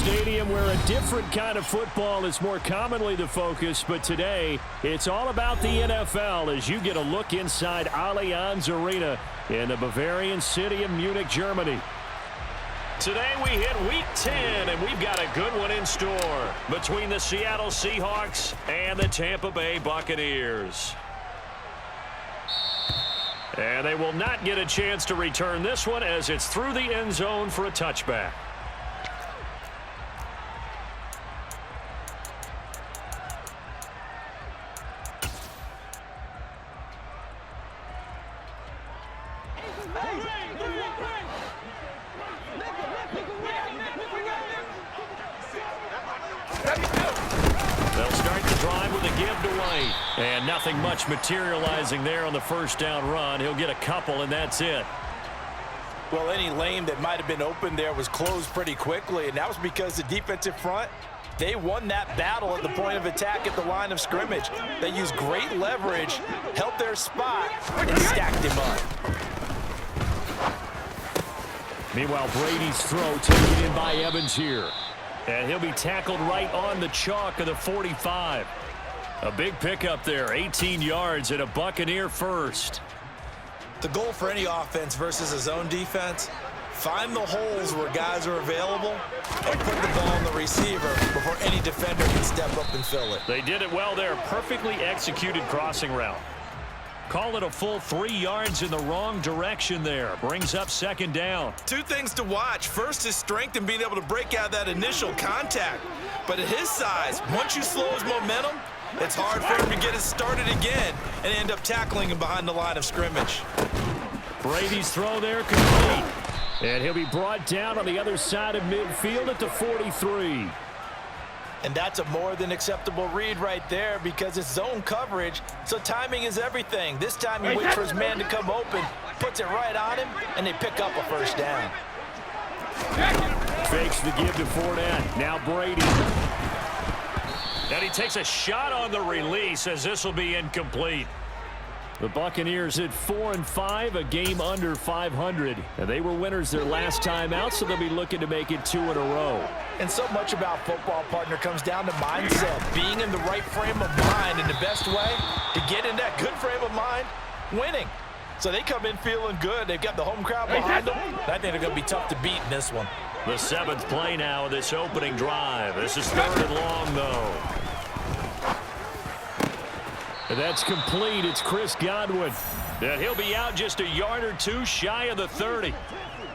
stadium where a different kind of football is more commonly the focus, but today it's all about the NFL as you get a look inside Allianz Arena in the Bavarian city of Munich, Germany. Today we hit Week 10, and we've got a good one in store between the Seattle Seahawks and the Tampa Bay Buccaneers. And they will not get a chance to return this one as it's through the end zone for a touchback. They'll start the drive with a give to White. And nothing much materializing there on the first down run. He'll get a couple, and that's it. Well, any lane that might have been open there was closed pretty quickly, and that was because the defensive front, they won that battle at the point of attack at the line of scrimmage. They used great leverage, held their spot, and stacked him up. Meanwhile, Brady's throw taken in by Evans here. And he'll be tackled right on the chalk of the 45. A big pickup there, 18 yards and a Buccaneer first. The goal for any offense versus a zone defense, find the holes where guys are available and put the ball on the receiver before any defender can step up and fill it. They did it well there. Perfectly executed crossing route. Call it a full 3 yards in the wrong direction there. Brings up second down. Two things to watch. First, his strength and being able to break out that initial contact. But at his size, once you slow his momentum, it's hard for him to get it started again and end up tackling him behind the line of scrimmage. Brady's throw there complete. And he'll be brought down on the other side of midfield at the 43. And that's a more than acceptable read right there because it's zone coverage, so timing is everything. This time he waits for his man to come open, puts it right on him, and they pick up a first down. Fakes the give to Fournette. Now Brady. And he takes a shot on the release as this will be incomplete. The Buccaneers at 4-5, a game under 500. And they were winners their last time out, so they'll be looking to make it 2 in a row. And so much about football, partner, comes down to mindset. Being in the right frame of mind, and the best way to get in that good frame of mind, winning. So they come in feeling good. They've got the home crowd behind them. I think they're going to be tough to beat in this one. The 7th play now of this opening drive. This is 3rd and long, though. And that's complete. It's Chris Godwin. And he'll be out just a yard or two shy of the 30.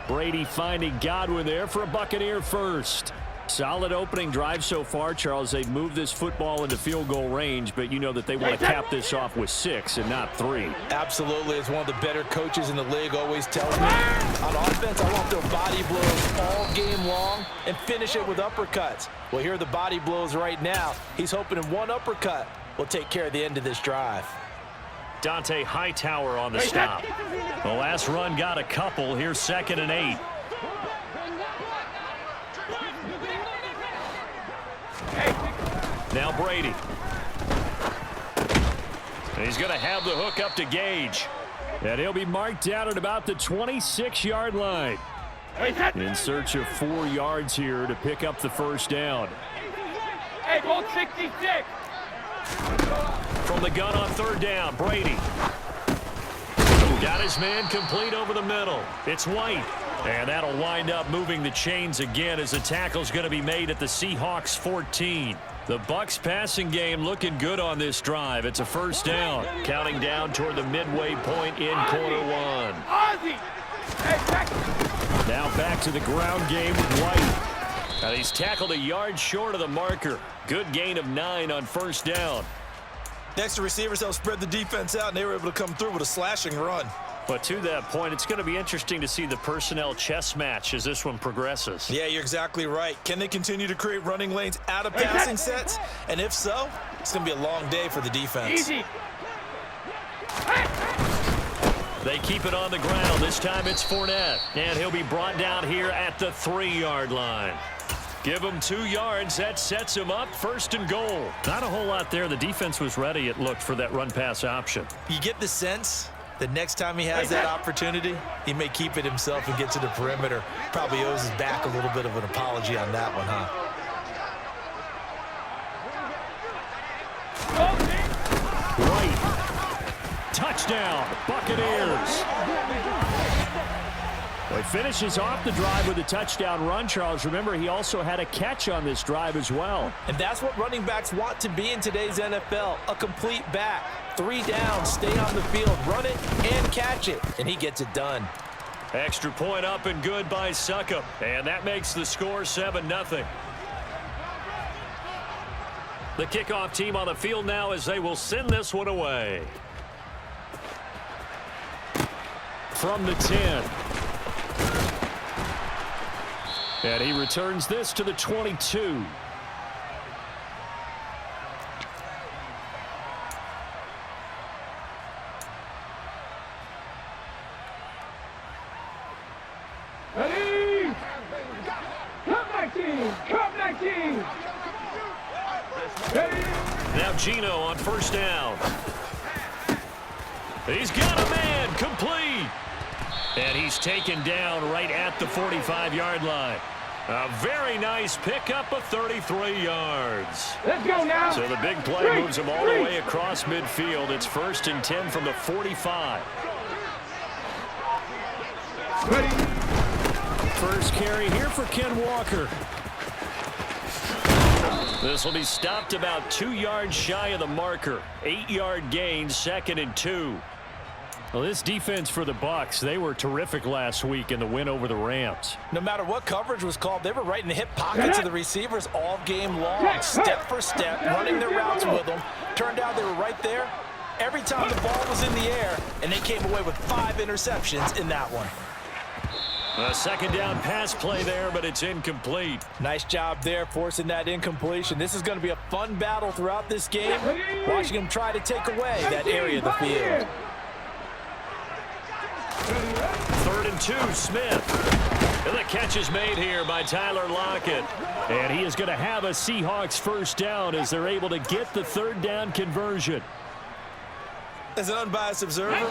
Brady finding Godwin there for a Buccaneer first. Solid opening drive so far, Charles. They've moved this football into field goal range, but you know that they want to cap this off with 6 and not 3. Absolutely. As one of the better coaches in the league always tells me, on offense, I want their body blows all game long and finish it with uppercuts. Well, here are the body blows right now. He's hoping in one uppercut will take care of the end of this drive. Dante Hightower on the stop. The last run got a couple. Here's 2nd and 8. Now Brady. And he's going to have the hook up to Gage. And he'll be marked down at about the 26-yard line. In search of 4 yards here to pick up the first down. Hey, ball 66. From the gun on 3rd down, Brady. Got his man complete over the middle. It's White. And that'll wind up moving the chains again as the tackle's going to be made at the Seahawks 14. The Bucs passing game looking good on this drive. It's a first down. Counting down toward the midway point in quarter 1. Now back to the ground game with White. And he's tackled a yard short of the marker. Good gain of 9 on first down. Next, the receivers helped spread the defense out, and they were able to come through with a slashing run. But to that point, it's going to be interesting to see the personnel chess match as this one progresses. Yeah, you're exactly right. Can they continue to create running lanes out of passing sets? And if so, it's going to be a long day for the defense. Easy. They keep it on the ground. This time it's Fournette. And he'll be brought down here at the 3-yard line. Give him 2 yards. That sets him up 1st and goal. Not a whole lot there. The defense was ready, it looked, for that run-pass option. You get the sense The next time he has that opportunity, he may keep it himself and get to the perimeter. Probably owes his back a little bit of an apology on that one, huh? Right. Touchdown, Buccaneers. Well, he finishes off the drive with a touchdown run, Charles. Remember, he also had a catch on this drive as well. And that's what running backs want to be in today's NFL, a complete back. 3 downs, stay on the field, run it, and catch it. And he gets it done. Extra point up and good by Succop. And that makes the score 7-0. The kickoff team on the field now as they will send this one away. From the 10. And he returns this to the 22. Ready? Come 19! Come 19! Ready? Now Gino on first down. He's got a man, complete. And he's taken down right at the 45-yard line. A very nice pickup of 33 yards. Let's go now. So the big play moves him all the way across midfield. It's 1st and 10 from the 45. Ready? First carry here for Ken Walker. This will be stopped about 2 yards shy of the marker. 8-yard gain, 2nd and 2. Well, this defense for the Bucs, they were terrific last week in the win over the Rams. No matter what coverage was called, they were right in the hip pockets of the receivers all game long, step for step, running their routes with them. Turned out they were right there every time the ball was in the air, and they came away with 5 interceptions in that one. A 2nd down pass play there, but it's incomplete. Nice job there forcing that incompletion. This is going to be a fun battle throughout this game, watching them try to take away that area of the field. 3rd and 2, Smith. And the catch is made here by Tyler Lockett. And he is going to have a Seahawks first down as they're able to get the 3rd down conversion. As an unbiased observer,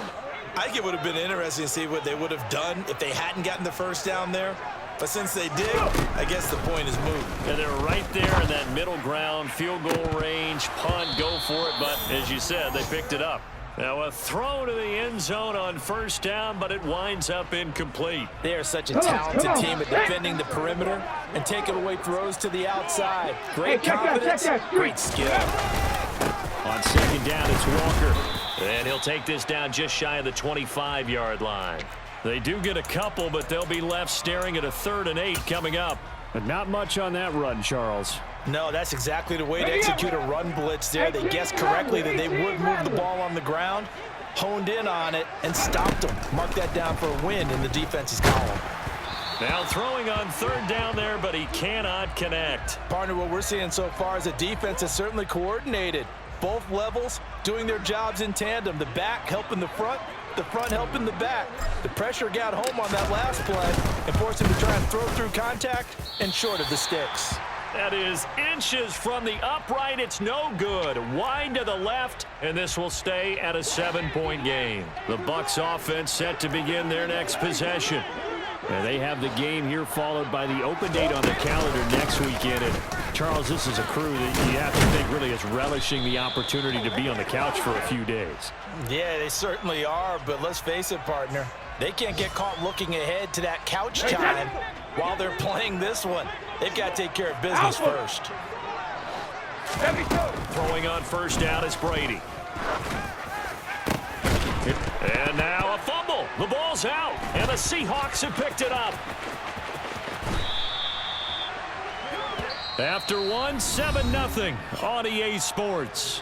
I think it would have been interesting to see what they would have done if they hadn't gotten the first down there. But since they did, I guess the point is moot. And they're right there in that middle ground, field goal range, punt, go for it. But as you said, they picked it up. Now a throw to the end zone on first down, but it winds up incomplete. They are such a talented team at defending the perimeter and taking away throws to the outside. Great confidence, great skill. On 2nd down, it's Walker. And he'll take this down just shy of the 25-yard line. They do get a couple, but they'll be left staring at a 3rd and 8 coming up. But not much on that run, Charles. No, that's exactly the way to execute a run blitz there. They guessed correctly that they would move the ball on the ground, honed in on it, and stopped them. Mark that down for a win in the defense's column. Now throwing on 3rd down there, but he cannot connect. Partner, what we're seeing so far is the defense is certainly coordinated. Both levels doing their jobs in tandem. The back helping the front helping the back. The pressure got home on that last play and forced him to try and throw through contact and short of the sticks. That is inches from the upright. It's no good. Wide to the left, and this will stay at a 7-point game. The Bucs offense set to begin their next possession. And they have the game here followed by the open date on the calendar next weekend. And Charles, this is a crew that you have to think really is relishing the opportunity to be on the couch for a few days. Yeah, they certainly are, but let's face it, partner. They can't get caught looking ahead to that couch time while they're playing this one. They've got to take care of business first. Throwing on first down is Brady. And now a fumble. The ball's out, and the Seahawks have picked it up. After one, 7-0 on EA Sports.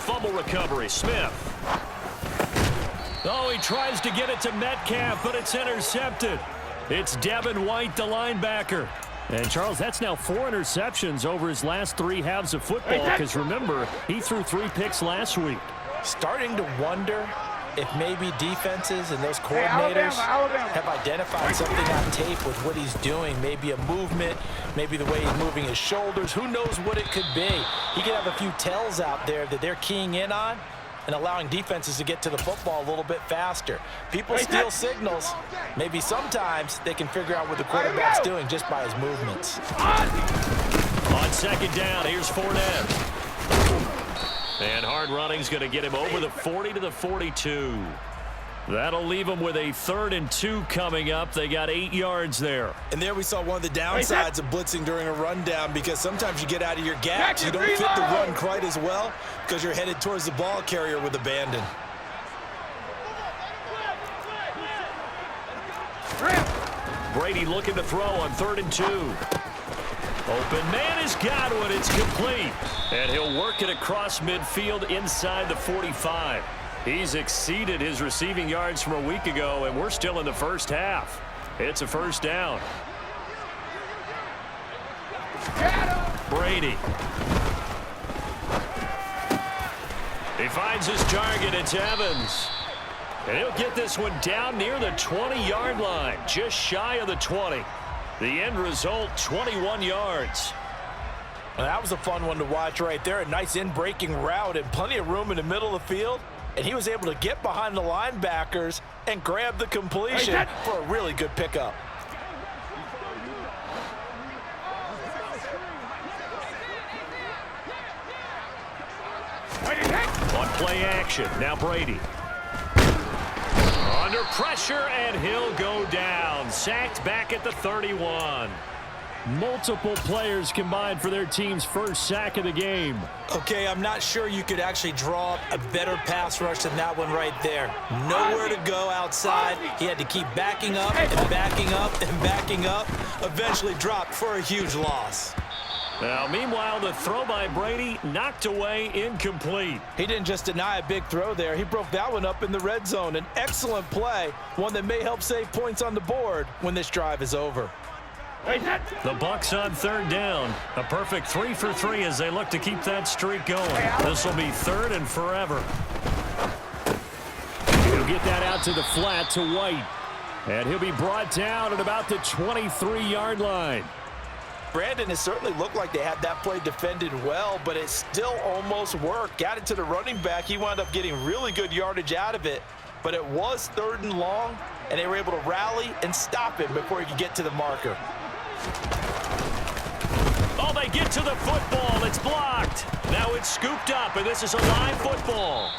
fumble recovery. Smith. Oh, he tries to get it to Metcalf, but it's intercepted. It's Devin White, the linebacker. And, Charles, that's now 4 interceptions over his last 3 halves of football, because, remember, he threw 3 picks last week. Starting to wonder if maybe defenses and those coordinators have identified something on tape with what he's doing. Maybe a movement, maybe the way he's moving his shoulders. Who knows what it could be? He could have a few tells out there that they're keying in on and allowing defenses to get to the football a little bit faster. People steal signals. Maybe sometimes they can figure out what the quarterback's doing just by his movements. On second down, here's Fournette. And hard running's going to get him over the 40 to the 42. That'll leave him with a 3rd and 2 coming up. They got 8 yards there. And there we saw one of the downsides of blitzing during a rundown, because sometimes you get out of your gaps. You don't fit the run quite as well because you're headed towards the ball carrier with abandon. Brady looking to throw on 3rd and 2. Open man has got one. It's complete. And he'll work it across midfield inside the 45. He's exceeded his receiving yards from a week ago, and we're still in the first half. It's a first down. Brady. He finds his target. It's Evans. And he'll get this one down near the 20-yard line, just shy of the 20. The end result, 21 yards. Well, that was a fun one to watch right there. A nice in-breaking route and plenty of room in the middle of the field. And he was able to get behind the linebackers and grab the completion for a really good pickup. On play action, now Brady. Under pressure, and he'll go down. Sacked back at the 31. Multiple players combined for their team's first sack of the game. Okay, I'm not sure you could actually draw up a better pass rush than that one right there. Nowhere to go outside. He had to keep backing up and backing up and backing up. Eventually dropped for a huge loss. Now, meanwhile, the throw by Brady knocked away, incomplete. He didn't just deny a big throw there. He broke that one up in the red zone. An excellent play, one that may help save points on the board when this drive is over. The Bucs on 3rd down. A perfect 3 for 3 as they look to keep that streak going. This will be 3rd and forever. He'll get that out to the flat to White. And he'll be brought down at about the 23-yard line. Brandon, it certainly looked like they had that play defended well, but it still almost worked. Got it to the running back. He wound up getting really good yardage out of it. But it was 3rd and long, and they were able to rally and stop him before he could get to the marker. Oh, they get to the football. It's blocked. Now it's scooped up, and this is a live football.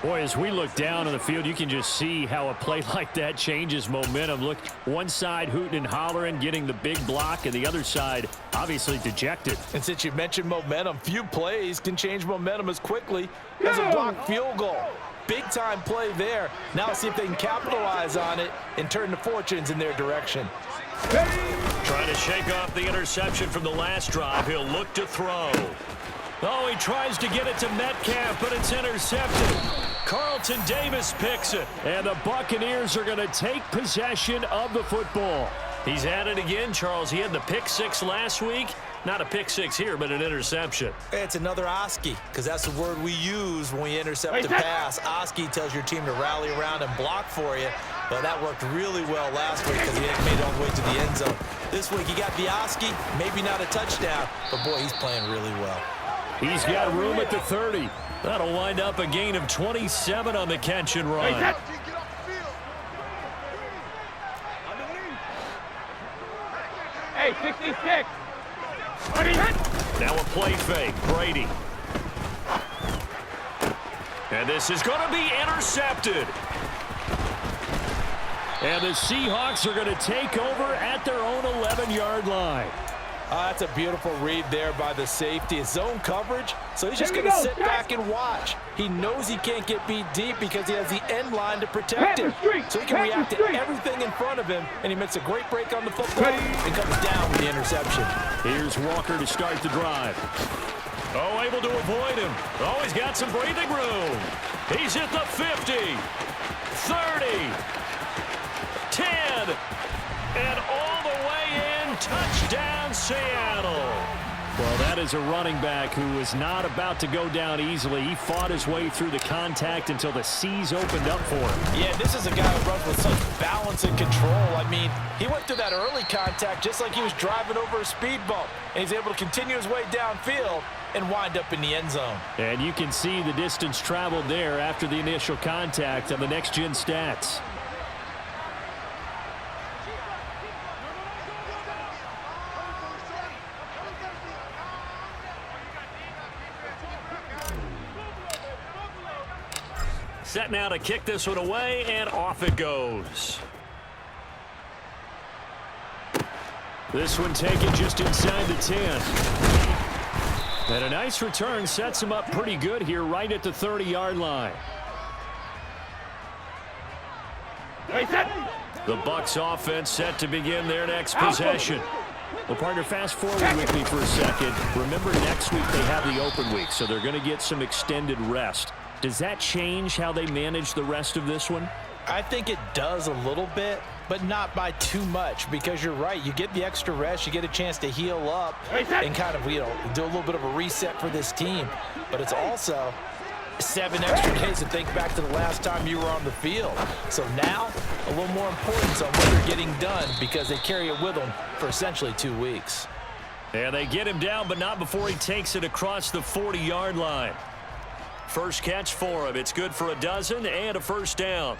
Boy, as we look down on the field, you can just see how a play like that changes momentum. Look, one side hooting and hollering, getting the big block, and the other side obviously dejected. And since you mentioned momentum, few plays can change momentum as quickly as a blocked field goal. Big-time play there. Now let's see if they can capitalize on it and turn the fortunes in their direction. Trying to shake off the interception from the last drive. He'll look to throw. Oh, he tries to get it to Metcalf, but it's intercepted. Carlton Davis picks it, and the Buccaneers are going to take possession of the football. He's at it again, Charles. He had the pick 6 last week. Not a pick 6 here, but an interception. It's another Oski, because that's the word we use when we intercept the pass. Oski tells your team to rally around and block for you. But that worked really well last week because he made it all the way to the end zone. This week he got the Oski, maybe not a touchdown, but boy, he's playing really well. He's got room at the 30. That'll wind up a gain of 27 on the catch and run. Hey, 66. Now a play fake. Brady. And this is going to be intercepted. And the Seahawks are going to take over at their own 11-yard line. That's a beautiful read there by the safety. It's zone coverage, so he's just going to sit back and watch. He knows he can't get beat deep because he has the end line to protect him. So he can react to everything in front of him, and he makes a great break on the football and comes down with the interception. Here's Walker to start the drive. Oh, able to avoid him. Oh, he's got some breathing room. He's at the 50, 30, 10, and all the way in. Touchdown, Seattle. Well, that is a running back who is not about to go down easily. He fought his way through the contact until the seas opened up for him. Yeah, this is a guy who runs with such balance and control. I mean, he went through that early contact just like he was driving over a speed bump. And he's able to continue his way downfield and wind up in the end zone. And you can see the distance traveled there after the initial contact on the next-gen stats. Set now to kick this one away, and off it goes. This one taken just inside the 10. And a nice return sets him up pretty good here right at the 30-yard line. The Bucs offense set to begin their next possession. Well, partner, fast forward with me for a second. Remember, next week they have the open week, so they're going to get some extended rest. Does that change how they manage the rest of this one? I think it does a little bit, but not by too much, because you're right. You get the extra rest, you get a chance to heal up and kind of, do a little bit of a reset for this team. But it's also 7 extra days to think back to the last time you were on the field. So now, a little more importance on what they're getting done because they carry it with them for essentially 2 weeks. And they get him down, but not before he takes it across the 40-yard line. First catch for him. It's good for a dozen and a first down.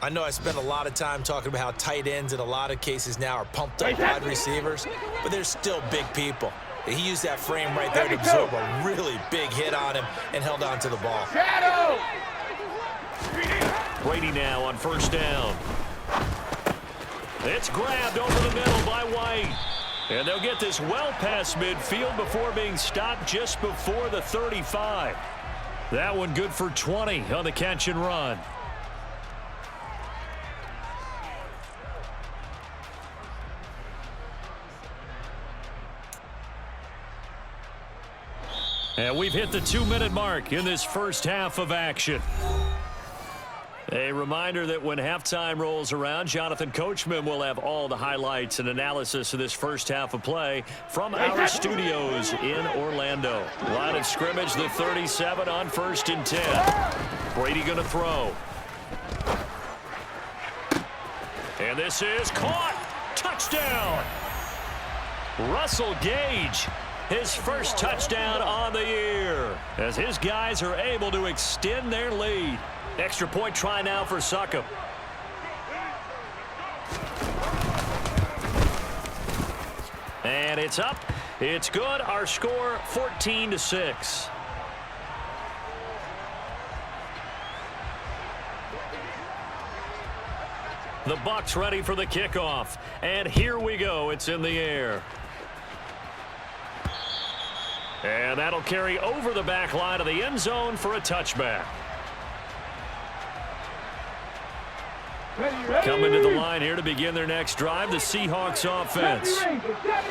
I know I spent a lot of time talking about how tight ends in a lot of cases now are pumped up wide receivers, but they're still big people. He used that frame right there to absorb a really big hit on him and held on to the ball. Brady now on first down. It's grabbed over the middle by White. And they'll get this well past midfield before being stopped just before the 35. That one good for 20 on the catch and run. And we've hit the 2-minute mark in this first half of action. A reminder that when halftime rolls around, Jonathan Coachman will have all the highlights and analysis of this first half of play from our studios in Orlando. Line of scrimmage, the 37 on 1st and 10. Brady going to throw. And this is caught. Touchdown. Russell Gage, his first touchdown on the year, as his guys are able to extend their lead. Extra point try now for Succop. And it's up. It's good. Our score 14-6. The Bucs ready for the kickoff. And here we go. It's in the air. And that'll carry over the back line of the end zone for a touchback. Coming to the line here to begin their next drive, the Seahawks offense.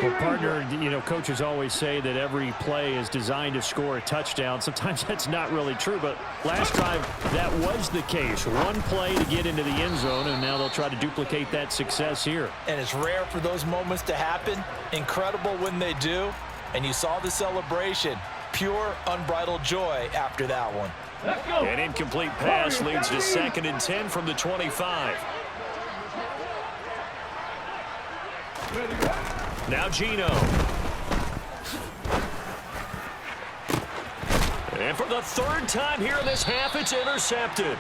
Well, partner, coaches always say that every play is designed to score a touchdown. Sometimes that's not really true, but last drive, that was the case. One play to get into the end zone, and now they'll try to duplicate that success here. And it's rare for those moments to happen. Incredible when they do. And you saw the celebration. Pure, unbridled joy after that one. An incomplete pass leads to 2nd and 10 from the 25. Now Geno. And for the 3rd time here in this half, it's intercepted.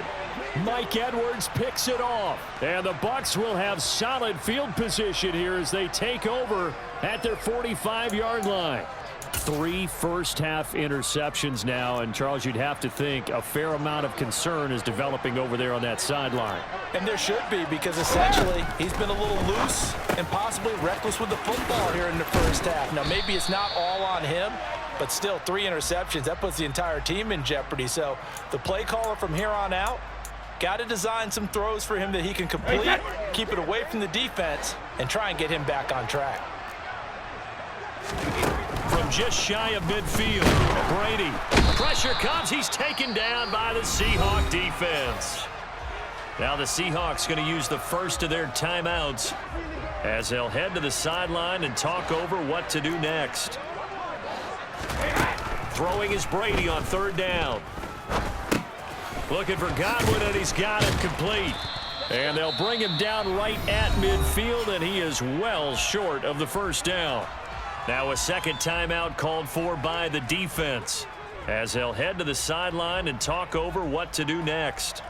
Mike Edwards picks it off. And the Bucs will have solid field position here as they take over at their 45-yard line. 3 first-half interceptions now, and Charles, you'd have to think a fair amount of concern is developing over there on that sideline. And there should be, because essentially he's been a little loose and possibly reckless with the football here in the first half. Now, maybe it's not all on him, but still 3 interceptions. That puts the entire team in jeopardy. So the play caller from here on out got to design some throws for him that he can complete, keep it away from the defense, and try and get him back on track. From just shy of midfield. Brady. Pressure comes. He's taken down by the Seahawk defense. Now the Seahawks going to use the first of their timeouts as they'll head to the sideline and talk over what to do next. Throwing is Brady on third down. Looking for Godwin, and he's got it complete. And they'll bring him down right at midfield, and he is well short of the first down. Now a second timeout called for by the defense as they'll head to the sideline and talk over what to do next.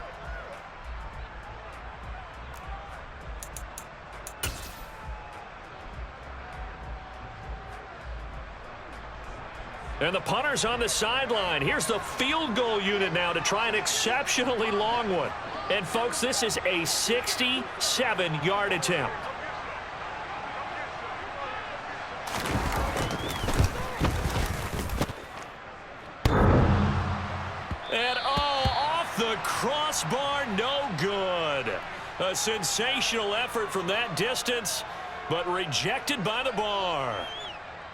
And the punter's on the sideline. Here's the field goal unit now to try an exceptionally long one. And, folks, this is a 67-yard attempt. And, off the crossbar, no good. A sensational effort from that distance, but rejected by the bar.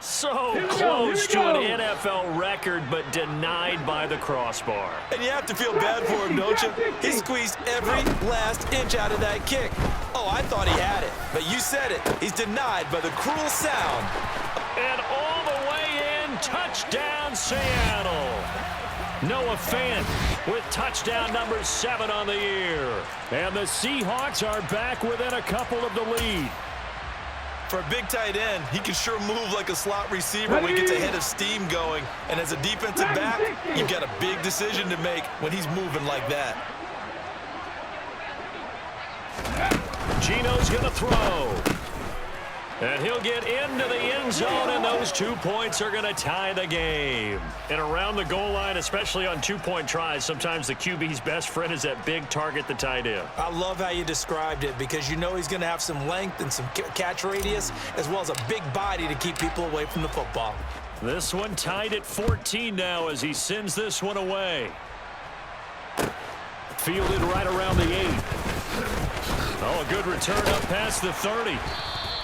So close to an NFL record, but denied by the crossbar. And you have to feel bad for him, don't you? He squeezed every last inch out of that kick. Oh, I thought he had it, but you said it. He's denied by the cruel sound. And all the way in, touchdown Seattle. Noah Fant with touchdown number 7 on the year. And the Seahawks are back within a couple of the lead. For a big tight end, he can sure move like a slot receiver when he gets a head of steam going. And as a defensive back, you've got a big decision to make when he's moving like that. Gino's going to throw. And he'll get into the end zone, and those 2 points are going to tie the game. And around the goal line, especially on two-point tries, sometimes the QB's best friend is that big target, the tight end. I love how you described it because you know he's going to have some length and some catch radius as well as a big body to keep people away from the football. This one tied at 14 now as he sends this one away. Fielded right around the 8. Oh, a good return up past the 30.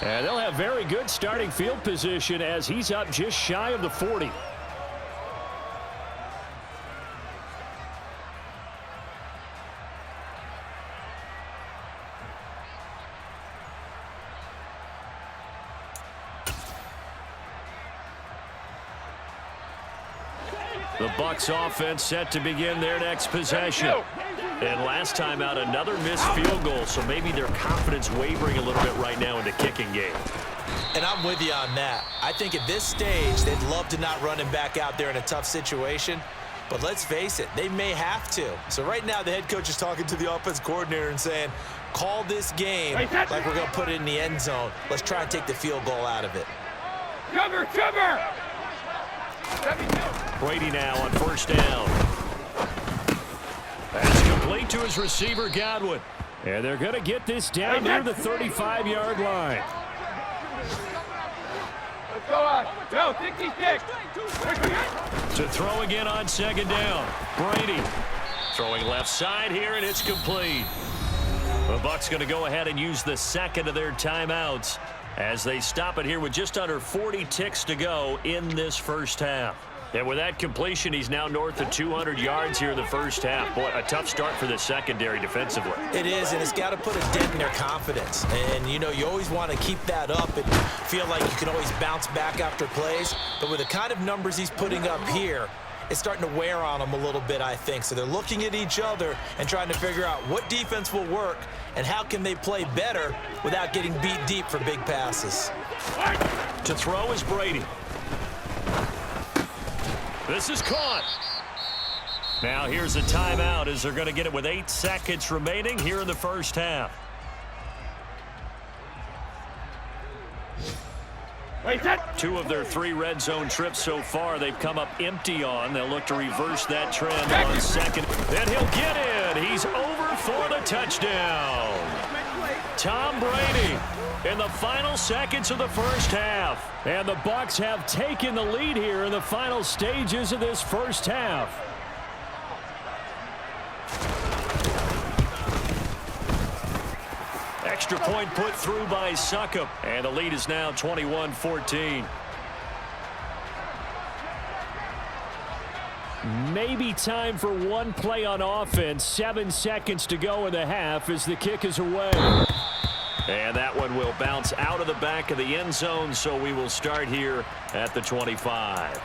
And they'll have very good starting field position as he's up just shy of the 40. The Bucs offense set to begin their next possession. And last time out, another missed field goal, so maybe their confidence wavering a little bit right now in the kicking game. And I'm with you on that. I think at this stage, they'd love to not run him back out there in a tough situation. But let's face it, they may have to. So right now, the head coach is talking to the offense coordinator and saying, call this game like we're going to put it in the end zone. Let's try and take the field goal out of it. Cover! Brady now on first down. That's complete to his receiver, Godwin. And they're going to get this down near the 35-yard line. Let's go on. Go, 66. To throw again on second down. Brady throwing left side here, and it's complete. The Bucs going to go ahead and use the second of their timeouts as they stop it here with just under 40 ticks to go in this first half. And with that completion, he's now north of 200 yards here in the first half. Boy, a tough start for the secondary defensively. It is, and it's got to put a dent in their confidence. And, you know, you always want to keep that up and feel like you can always bounce back after plays. But with the kind of numbers he's putting up here, it's starting to wear on them a little bit, I think. So they're looking at each other and trying to figure out what defense will work and how can they play better without getting beat deep for big passes. To throw is Brady. This is caught. Now here's a timeout as they're going to get it with 8 seconds remaining here in the first half. Two of their 3 red zone trips so far they've come up empty on. They'll look to reverse that trend on second. Then he'll get it. He's over for the touchdown. Tom Brady in the final seconds of the first half. And the Bucs have taken the lead here in the final stages of this first half. Extra point put through by Succop. And the lead is now 21-14. Maybe time for one play on offense. 7 seconds to go in the half as the kick is away. And that one will bounce out of the back of the end zone, so we will start here at the 25.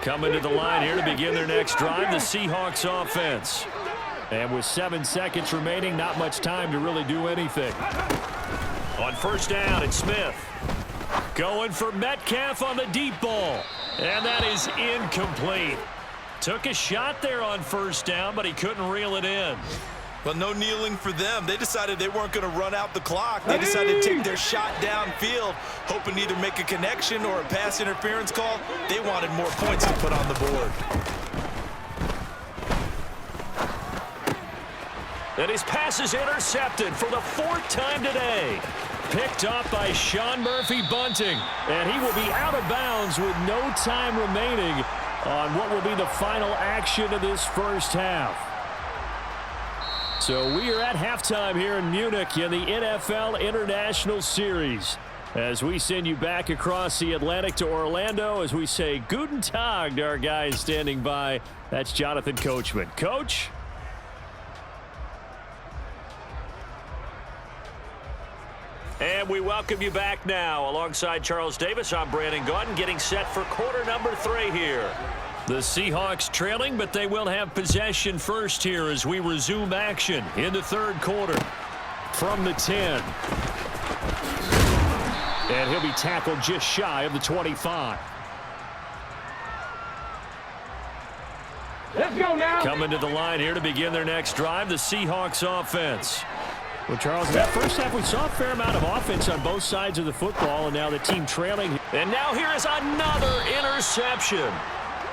Coming to the line here to begin their next drive, the Seahawks offense. And with 7 seconds remaining, not much time to really do anything. On first down, it's Smith. Going for Metcalf on the deep ball. And that is incomplete. Took a shot there on first down, but he couldn't reel it in. Well, no kneeling for them. They decided they weren't going to run out the clock. They decided to take their shot downfield, hoping to either make a connection or a pass interference call. They wanted more points to put on the board. And his pass is intercepted for the 4th time today. Picked off by Sean Murphy-Bunting. And he will be out of bounds with no time remaining on what will be the final action of this first half. So we are at halftime here in Munich in the NFL International Series. As we send you back across the Atlantic to Orlando, as we say Guten Tag to our guys standing by. That's Jonathan Coachman. Coach? And we welcome you back now. Alongside Charles Davis, I'm Brandon Gaudin, getting set for quarter number 3 here. The Seahawks trailing, but they will have possession first here as we resume action in the third quarter. From the 10. And he'll be tackled just shy of the 25. Let's go now. Coming to the line here to begin their next drive, the Seahawks offense. Well, Charles, in that first half, we saw a fair amount of offense on both sides of the football, and now the team trailing. And now here is another interception.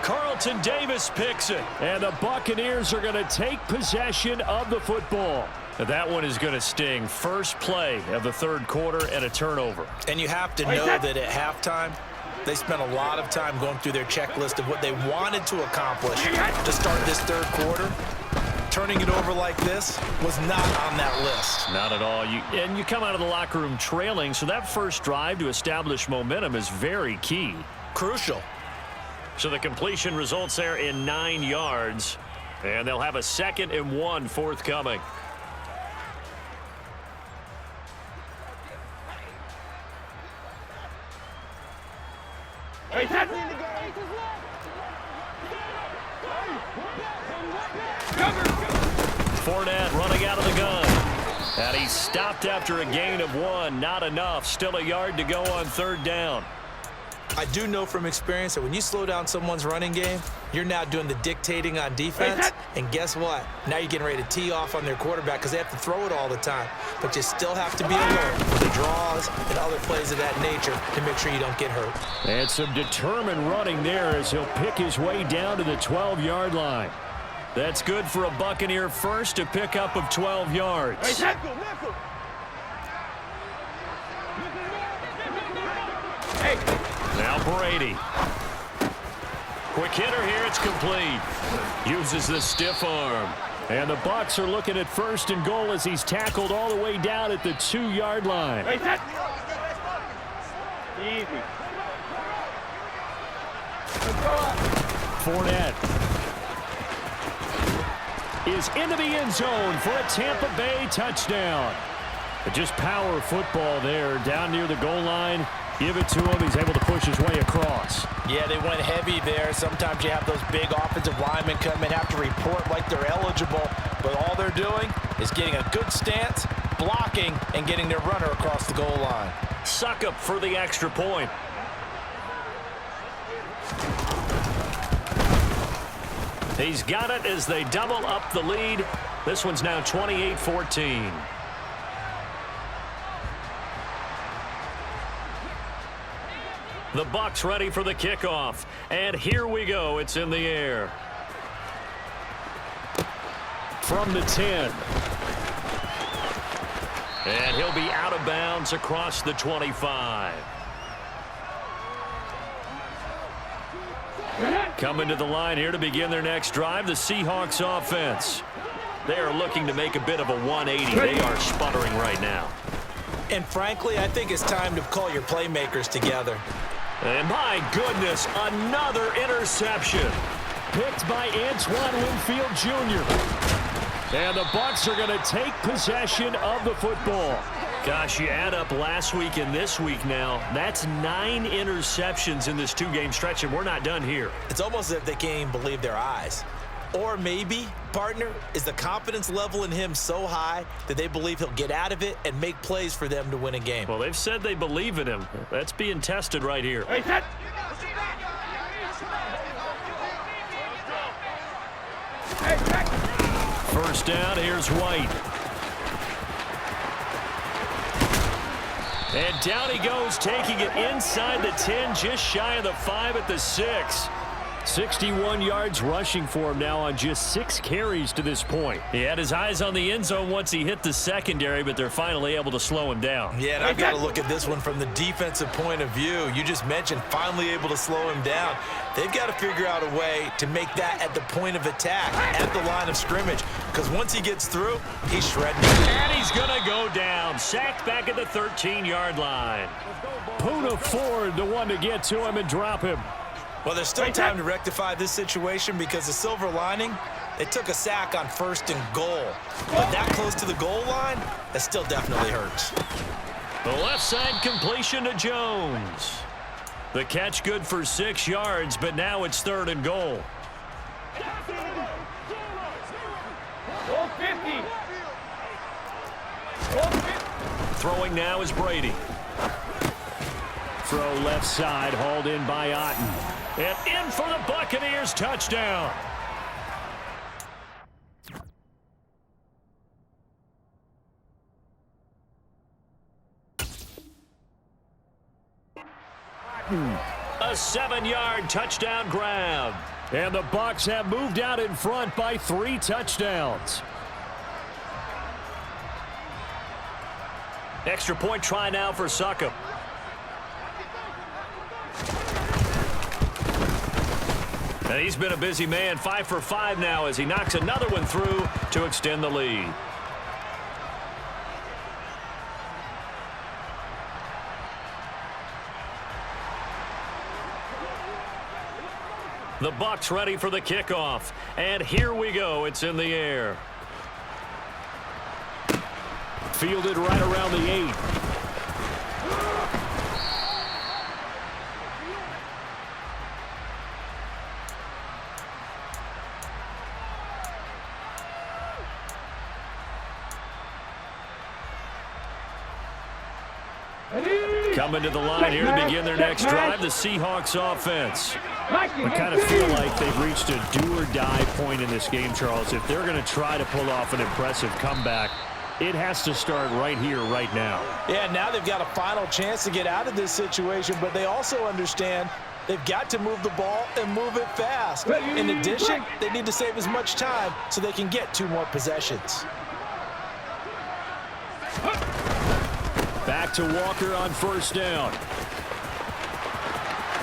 Carlton Davis picks it, and the Buccaneers are going to take possession of the football. That one is going to sting. First play of the third quarter and a turnover. And you have to know that at halftime, they spent a lot of time going through their checklist of what they wanted to accomplish to start this third quarter. Turning it over like this was not on that list. Not at all. And you come out of the locker room trailing, so that first drive to establish momentum is very key. Crucial. So the completion results there in 9 yards. And they'll have a 2nd and 1 forthcoming. Fournette running out of the gun. And he's stopped after a gain of 1. Not enough. Still a yard to go on third down. I do know from experience that when you slow down someone's running game, you're now doing the dictating on defense. And guess what? Now you're getting ready to tee off on their quarterback because they have to throw it all the time. But you still have to be alert for the draws and other plays of that nature to make sure you don't get hurt. And some determined running there as he'll pick his way down to the 12-yard line. That's good for a Buccaneer first, to pick up of 12 yards. Now Brady. Quick hitter here, it's complete. Uses the stiff arm. And the Bucs are looking at 1st and goal as he's tackled all the way down at the 2-yard line. Easy. Fournette is into the end zone for a Tampa Bay touchdown. But just power football there down near the goal line. Give it to him. He's able to push his way across. Yeah, they went heavy there. Sometimes you have those big offensive linemen come in, have to report like they're eligible. But all they're doing is getting a good stance, blocking, and getting their runner across the goal line. Suck up for the extra point. He's got it as they double up the lead. This one's now 28-14. The Bucs ready for the kickoff. And here we go. It's in the air. From the 10. And he'll be out of bounds across the 25. Coming to the line here to begin their next drive, the Seahawks offense. They are looking to make a bit of a 180. They are sputtering right now. And frankly, I think it's time to call your playmakers together. And my goodness, another interception. Picked by Antoine Winfield Jr. And the Bucs are going to take possession of the football. Gosh, you add up last week and this week now, that's 9 interceptions in this 2-game stretch, and we're not done here. It's almost as if they can't even believe their eyes. Or maybe, partner, is the confidence level in him so high that they believe he'll get out of it and make plays for them to win a game. Well, they've said they believe in him. That's being tested right here. Hey, set. Hey, check. First down, here's White. And down he goes, taking it inside the 10, just shy of the 5 at the 6. 61 yards rushing for him now on just 6 carries to this point. He had his eyes on the end zone once he hit the secondary, but they're finally able to slow him down. Yeah, and I've got to look at this one from the defensive point of view. You just mentioned finally able to slow him down. They've got to figure out a way to make that at the point of attack, at the line of scrimmage, because once he gets through, he's shredding. And he's going to go down, sacked back at the 13-yard line. Poona Ford, the one to get to him and drop him. Well, there's still time to rectify this situation because the silver lining, they took a sack on 1st and goal. But that close to the goal line, that still definitely hurts. The left side completion to Jones. The catch good for 6 yards, but now it's 3rd and goal. Goal 50. Goal 50. Throwing now is Brady. Throw left side, hauled in by Otten. And in for the Buccaneers, touchdown. A 7-yard touchdown grab. And the Bucs have moved out in front by 3 touchdowns. Extra point try now for Succop. And he's been a busy man, 5 for 5 now as he knocks another one through to extend the lead. The Bucs ready for the kickoff. And here we go. It's in the air. Fielded right around the 8. Coming to the line here to begin their next drive, the Seahawks offense. I kind of feel like they've reached a do-or-die point in this game, Charles. If they're going to try to pull off an impressive comeback, it has to start right here, right now. Yeah, now they've got a final chance to get out of this situation, but they also understand they've got to move the ball and move it fast. In addition, they need to save as much time so they can get 2 more possessions. Back to Walker on first down.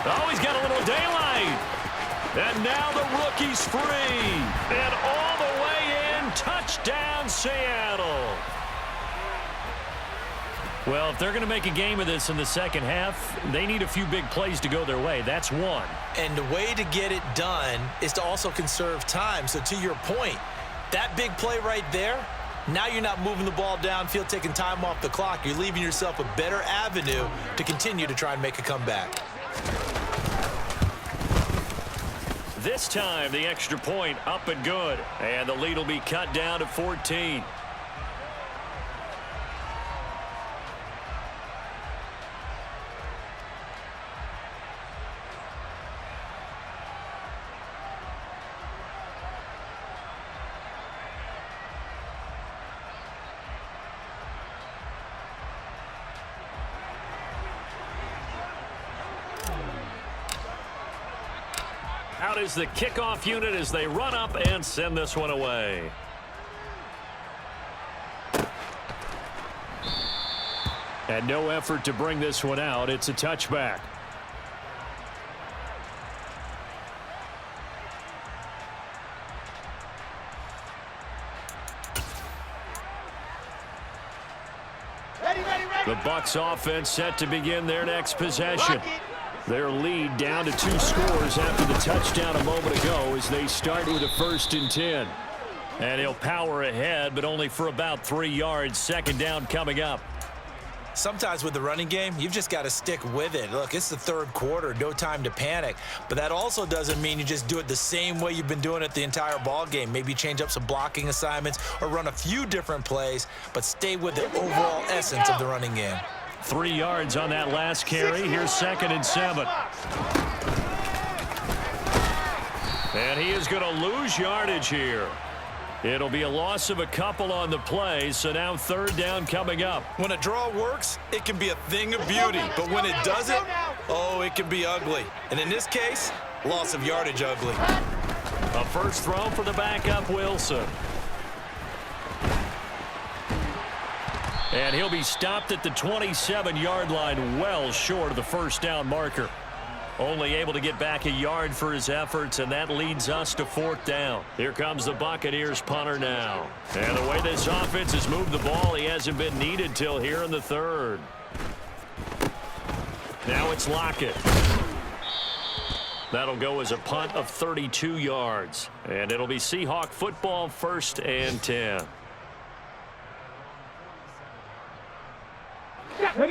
Oh, he's got a little daylight. And now the rookie's free. And all the way in, touchdown Seattle. Well, if they're going to make a game of this in the second half, they need a few big plays to go their way. That's one. And the way to get it done is to also conserve time. So to your point, that big play right there, now you're not moving the ball downfield, taking time off the clock. You're leaving yourself a better avenue to continue to try and make a comeback. This time, the extra point up and good. And the lead will be cut down to 14. Out is the kickoff unit as they run up and send this one away. And no effort to bring this one out. It's a touchback. The Bucs offense set to begin their next possession. Their lead down to 2 scores after the touchdown a moment ago as they start with a 1st and 10. And he'll power ahead, but only for about 3 yards. 2nd down coming up. Sometimes with the running game, you've just got to stick with it. Look, it's the 3rd quarter, no time to panic. But that also doesn't mean you just do it the same way you've been doing it the entire ball game. Maybe change up some blocking assignments or run a few different plays, but stay with the overall essence of the running game. 3 yards on that last carry. Here's 2nd and 7. And he is going to lose yardage here. It'll be a loss of a couple on the play, so now 3rd down coming up. When a draw works, it can be a thing of beauty, but when it doesn't, oh, it can be ugly. And in this case, loss of yardage ugly. A first throw for the backup Wilson. And he'll be stopped at the 27-yard line, well short of the 1st down marker. Only able to get back a yard for his efforts, and that leads us to 4th down. Here comes the Buccaneers punter now. And the way this offense has moved the ball, he hasn't been needed till here in the 3rd. Now it's Lockett. That'll go as a punt of 32 yards. And it'll be Seahawk football, 1st and 10.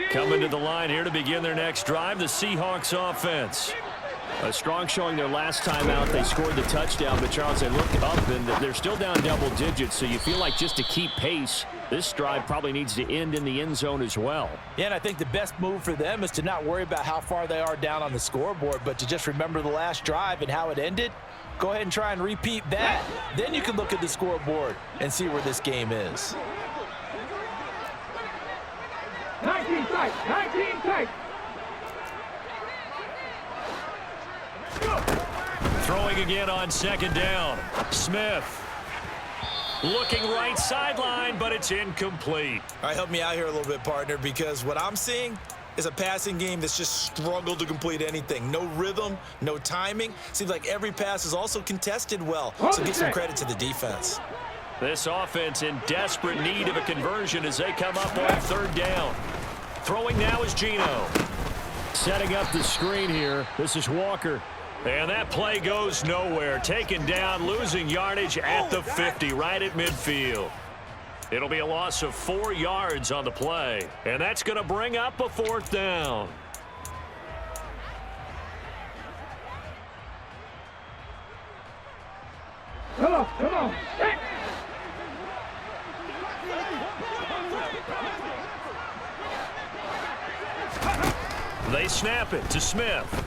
Coming to the line here to begin their next drive, the Seahawks offense. A strong showing their last time out. They scored the touchdown, but Charles, they look up and they're still down double digits, so you feel like just to keep pace, this drive probably needs to end in the end zone as well. Yeah, and I think the best move for them is to not worry about how far they are down on the scoreboard, but to just remember the last drive and how it ended. Go ahead and try and repeat that. Then you can look at the scoreboard and see where this game is. 19 tight, 19 tight. Throwing again on 2nd down. Smith looking right sideline, but it's incomplete. All right, help me out here a little bit, partner, because what I'm seeing is a passing game that's just struggled to complete anything. No rhythm, no timing. Seems like every pass is also contested well, so give some credit to the defense. This offense in desperate need of a conversion as they come up on 3rd down. Throwing now is Geno. Setting up the screen here. This is Walker. And that play goes nowhere. Taken down, losing yardage at the 50, right at midfield. It'll be a loss of 4 yards on the play. And that's going to bring up a 4th down. Come on, come on. Hey. They snap it to Smith.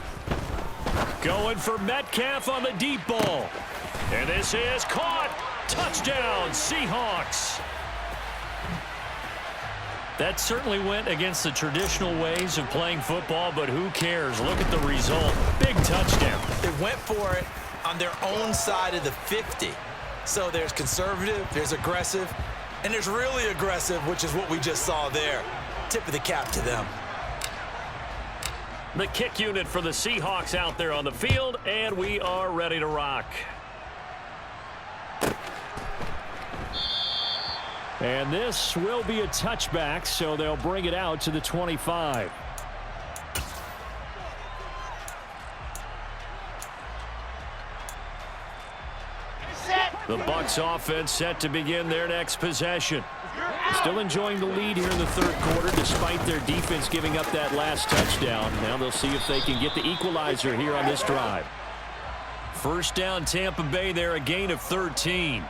Going for Metcalf on the deep ball. And this is caught. Touchdown, Seahawks. That certainly went against the traditional ways of playing football, but who cares? Look at the result. Big touchdown. They went for it on their own side of the 50. So there's conservative, there's aggressive, and there's really aggressive, which is what we just saw there. Tip of the cap to them. The kick unit for the Seahawks out there on the field, and we are ready to rock. And this will be a touchback, so they'll bring it out to the 25. The Bucs offense set to begin their next possession. Still enjoying the lead here in the 3rd quarter despite their defense giving up that last touchdown. Now they'll see if they can get the equalizer here on this drive. 1st down Tampa Bay there, a gain of 13.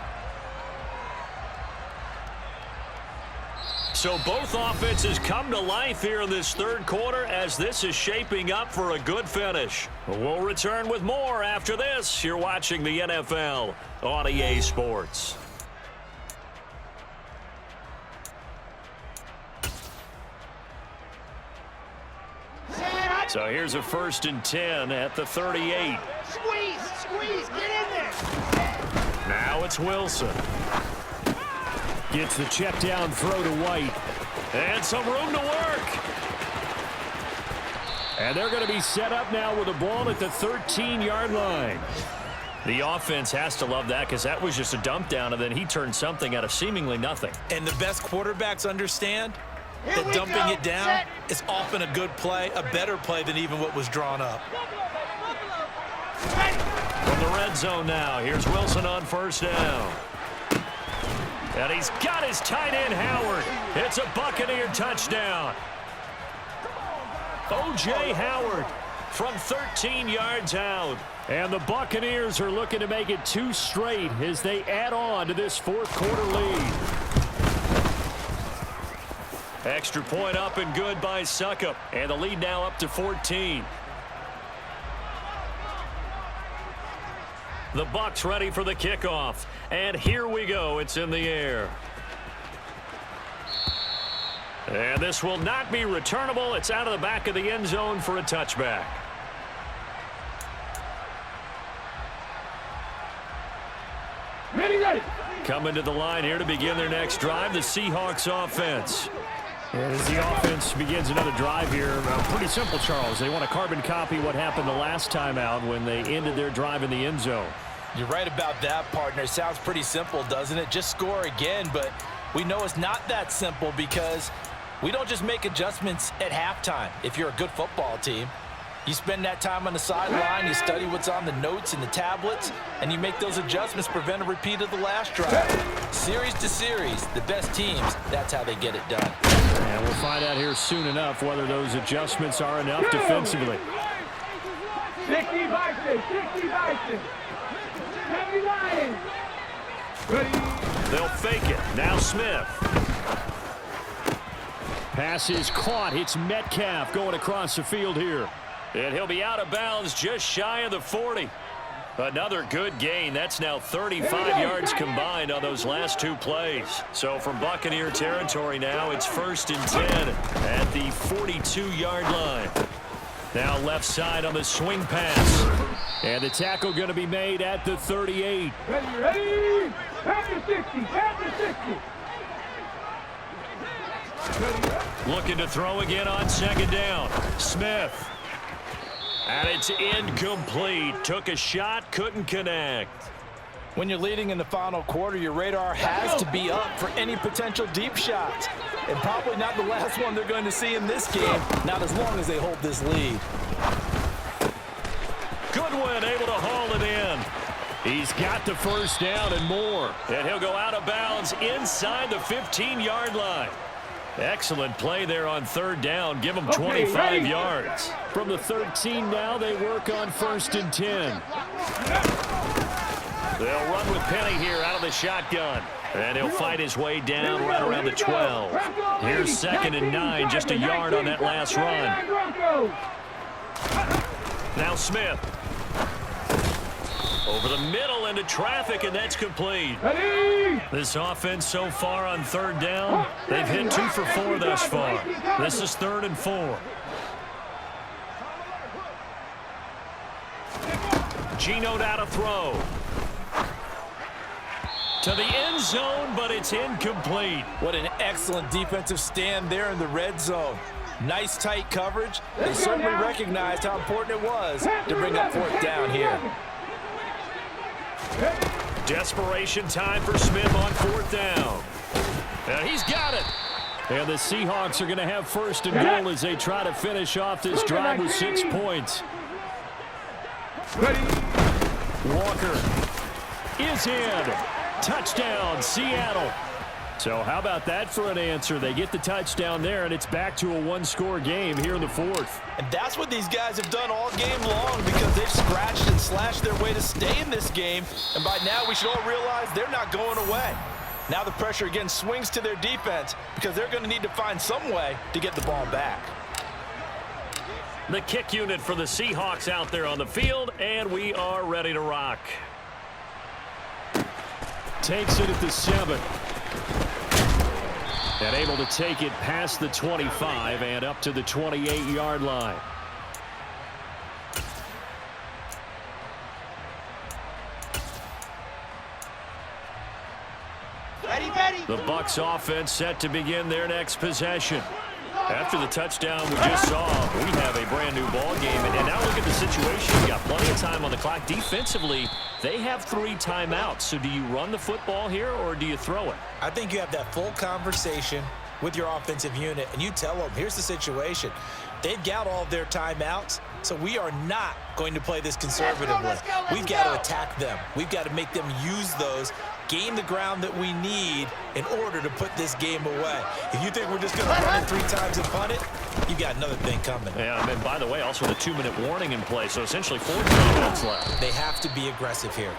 So both offenses come to life here in this 3rd quarter as this is shaping up for a good finish. We'll return with more after this. You're watching the NFL on EA Sports. So here's a 1st and 10 at the 38. Squeeze, get in there. Now it's Wilson. Gets the check down throw to White. And some room to work. And they're going to be set up now with a ball at the 13-yard line. The offense has to love that because that was just a dump down, and then he turned something out of seemingly nothing. And the best quarterbacks understand that dumping it down is often a good play, a better play than even what was drawn up. From the red zone now, here's Wilson on first down. And he's got his tight end, Howard. It's a Buccaneer touchdown. O.J. Howard from 13 yards out. And the Buccaneers are looking to make it 2 straight as they add on to this fourth quarter lead. Extra point up and good by Suckup. And the lead now up to 14. The Bucs ready for the kickoff. And here we go. It's in the air. And this will not be returnable. It's out of the back of the end zone for a touchback. Ready. Coming to the line here to begin their next drive, the Seahawks offense. And as the offense begins another drive here, pretty simple, Charles. They want to carbon copy what happened the last time out when they ended their drive in the end zone. You're right about that, partner. It sounds pretty simple, doesn't it? Just score again, but we know it's not that simple because we don't just make adjustments at halftime. If you're a good football team, you spend that time on the sideline, you study what's on the notes and the tablets, and you make those adjustments, prevent a repeat of the last drive. Series to series, the best teams, that's how they get it done. And we'll find out here soon enough whether those adjustments are enough defensively. 60 Bison, 60 Bison. 70 Lions. Ready. They'll fake it. Now Smith. Pass is caught. It's Metcalf going across the field here. And he'll be out of bounds just shy of the 40. Another good gain. That's now 35 yards combined on those last 2 plays. So from Buccaneer territory now, it's 1st and 10 at the 42-yard line. Now left side on the swing pass. And the tackle going to be made at the 38. Ready. Pass to 60. Pass to 60. Looking to throw again on 2nd down. Smith. And it's incomplete. Took a shot, couldn't connect. When you're leading in the final quarter, your radar has to be up for any potential deep shots. And probably not the last one they're going to see in this game, not as long as they hold this lead. Goodwin able to haul it in. He's got the first down and more. And he'll go out of bounds inside the 15-yard line. Excellent play there on 3rd down. Give them 25 yards. From the 13 now, they work on 1st and 10. They'll run with Penny here out of the shotgun. And he'll fight his way down right around the 12. Here's 2nd and 9, just a yard on that last run. Now Smith. Over the middle into traffic, and that's complete. This offense so far on 3rd down, they've hit 2 for 4 thus far. This is 3rd and 4. Geno out of throw. To the end zone, but it's incomplete. What an excellent defensive stand there in the red zone. Nice tight coverage. They certainly recognized how important it was to bring up 4th down here. Desperation time for Smith on 4th down. And he's got it. And the Seahawks are going to have 1st and goal as they try to finish off this drive with 6 points. Walker is in. Touchdown, Seattle. So how about that for an answer? They get the touchdown there, and it's back to a 1-score game here in the 4th. And that's what these guys have done all game long because they've scratched and slashed their way to stay in this game. And by now, we should all realize they're not going away. Now the pressure again swings to their defense because they're going to need to find some way to get the ball back. The kick unit for the Seahawks out there on the field, and we are ready to rock. Takes it at the 7. And able to take it past the 25 and up to the 28-yard line. Ready. The Bucs offense set to begin their next possession. After the touchdown we just saw, we have a brand new ball game. And now look at the situation. We've got plenty of time on the clock. Defensively, they have 3 timeouts. So do you run the football here or do you throw it? I think you have that full conversation with your offensive unit and you tell them, here's the situation. They've got all of their timeouts, so we are not going to play this conservatively. We've got to attack them. We've got to make them use those, gain the ground that we need in order to put this game away. If you think we're just going to run it 3 times and punt it, you got another thing coming. Yeah, and by the way, also the 2-minute warning in play, so essentially 14 minutes left. They have to be aggressive here.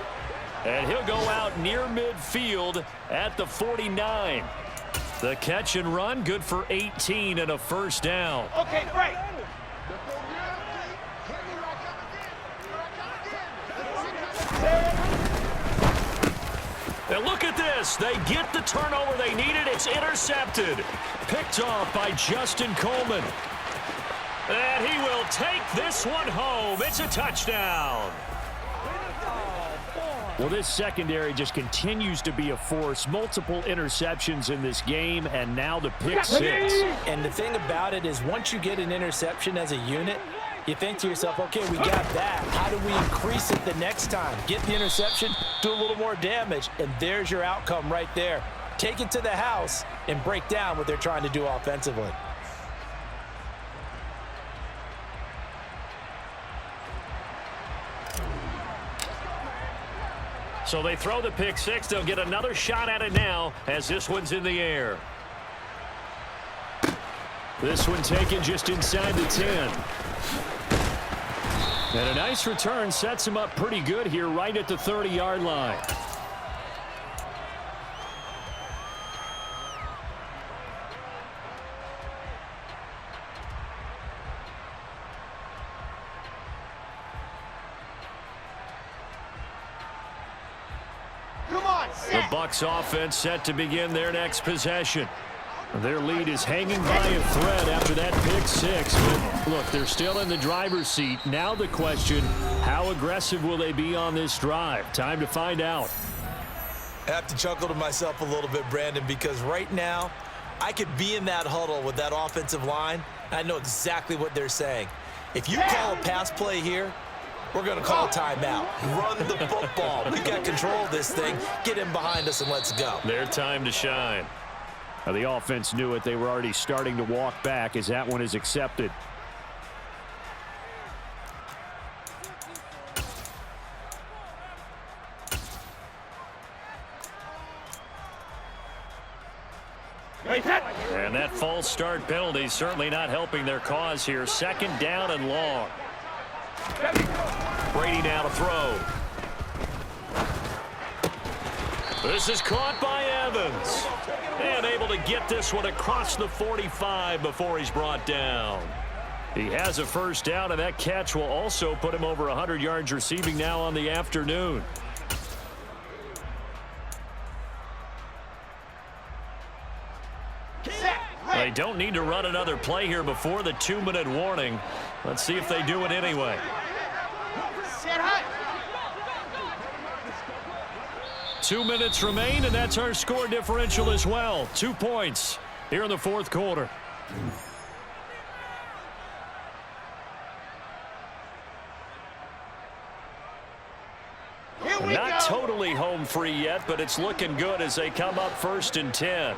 And he'll go out near midfield at the 49. The catch and run, good for 18 and a first down. Okay, break. And look at this. They get the turnover they needed. It's intercepted. Picked off by Justin Coleman. And he will take this one home. It's a touchdown. Well, this secondary just continues to be a force. Multiple interceptions in this game, and now the pick 6. And the thing about it is once you get an interception as a unit, you think to yourself, okay, we got that. How do we increase it the next time? Get the interception, do a little more damage, and there's your outcome right there. Take it to the house and break down what they're trying to do offensively. So they throw the pick 6. They'll get another shot at it now as this one's in the air. This one taken just inside the 10. And a nice return sets him up pretty good here right at the 30-yard line. The Bucs offense set to begin their next possession. Their lead is hanging by a thread after that pick 6. But look, they're still in the driver's seat. Now the question, how aggressive will they be on this drive? Time to find out. I have to chuckle to myself a little bit, Brandon, because right now I could be in that huddle with that offensive line. I know exactly what they're saying. If you call a pass play here, we're going to call a timeout. Run the football. We've got control of this thing. Get him behind us and let's go. Their time to shine. Now, the offense knew it. They were already starting to walk back as that one is accepted. And that false start penalty certainly not helping their cause here. 2nd down and long. Brady now to throw. This is caught by Evans. And able to get this one across the 45 before he's brought down. He has a first down, and that catch will also put him over 100 yards receiving now on the afternoon. They don't need to run another play here before the 2-minute warning. Let's see if they do it anyway. 2 minutes remain, and that's our score differential as well. 2 points here in the 4th quarter. Not totally home free yet, but it's looking good as they come up 1st and 10.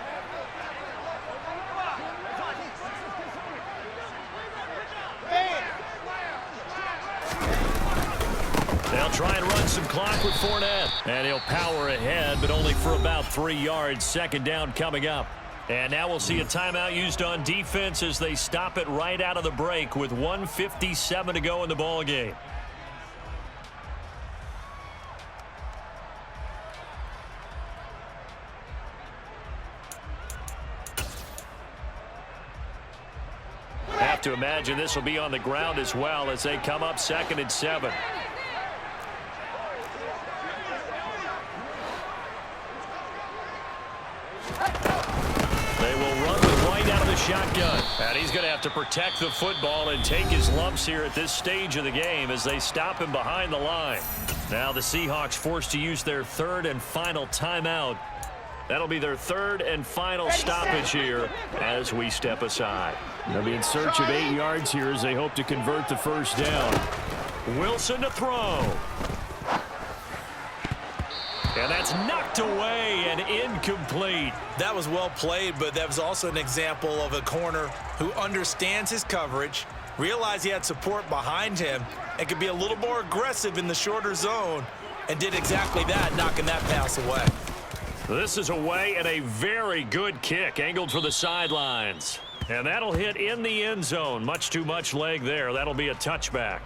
They'll try and run some clock with Fournette. And he'll power ahead, but only for about 3 yards. 2nd down coming up. And now we'll see a timeout used on defense as they stop it right out of the break with 1:57 to go in the ballgame. Have to imagine this will be on the ground as well as they come up 2nd and 7. They will run with White out of the shotgun. And he's going to have to protect the football and take his lumps here at this stage of the game as they stop him behind the line. Now the Seahawks forced to use their 3rd and final timeout. That'll be their 3rd and final stoppage here as we step aside. They'll be in search of 8 yards here as they hope to convert the first down. Wilson to throw. And that's knocked away and incomplete. That was well played, but that was also an example of a corner who understands his coverage, realized he had support behind him, and could be a little more aggressive in the shorter zone, and did exactly that, knocking that pass away. This is away and a very good kick, angled for the sidelines. And that'll hit in the end zone. Much too much leg there. That'll be a touchback.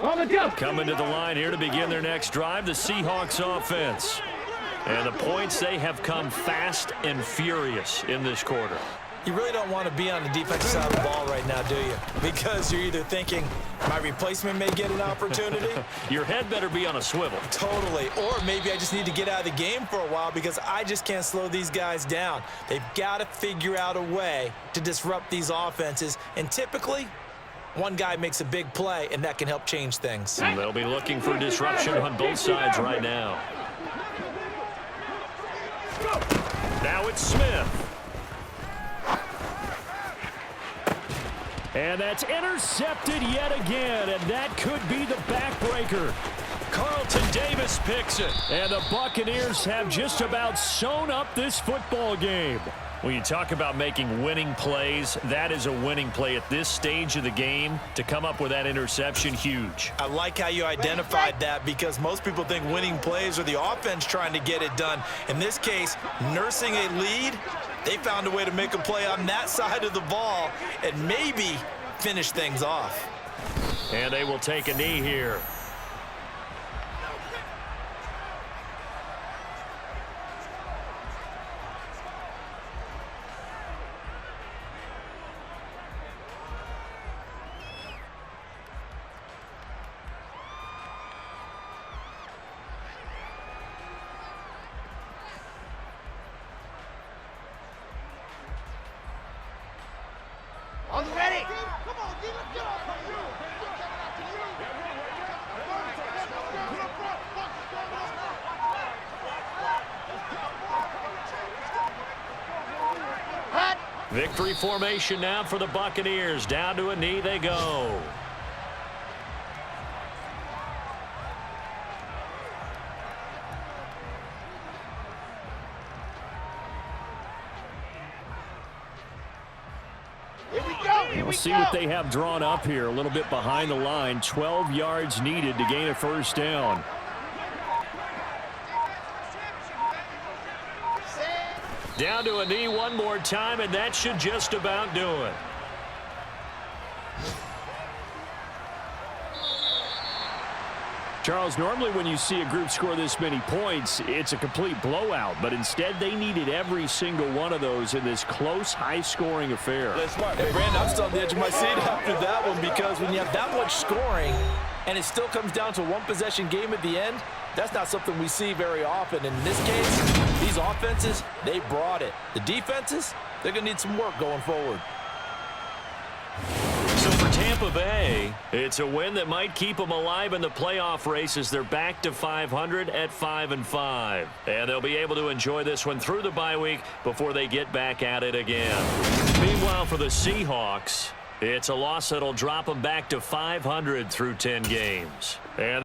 On the jump. Coming to the line here to begin their next drive, the Seahawks offense. And the points, they have come fast and furious in this quarter. You really don't want to be on the defensive side of the ball right now, do you? Because you're either thinking, my replacement may get an opportunity. Your head better be on a swivel. Totally. Or maybe I just need to get out of the game for a while because I just can't slow these guys down. They've got to figure out a way to disrupt these offenses. And typically, one guy makes a big play, and that can help change things. And they'll be looking for disruption on both sides right now. Now it's Smith. And that's intercepted yet again, and that could be the backbreaker. Carlton Davis picks it, and the Buccaneers have just about sewn up this football game. When you talk about making winning plays, that is a winning play at this stage of the game. To come up with that interception, huge. I like how you identified that because most people think winning plays are the offense trying to get it done. In this case, nursing a lead, they found a way to make a play on that side of the ball and maybe finish things off. And they will take a knee here. On the ready. Come on, D, let's get off. Victory formation now for the Buccaneers. Down to a knee they go. We'll see what they have drawn up here. A little bit behind the line. 12 yards needed to gain a first down. Down to a knee one more time, and that should just about do it. Charles, normally when you see a group score this many points, it's a complete blowout. But instead, they needed every single one of those in this close, high-scoring affair. Hey, Brandon, I'm still on the edge of my seat after that one because when you have that much scoring and it still comes down to a one-possession game at the end, that's not something we see very often. And in this case, these offenses, they brought it. The defenses, they're going to need some work going forward. So for Tampa Bay, it's a win that might keep them alive in the playoff race as they're back to 500 at 5-5. And they'll be able to enjoy this one through the bye week before they get back at it again. Meanwhile, for the Seahawks, it's a loss that'll drop them back to 500 through 10 games. And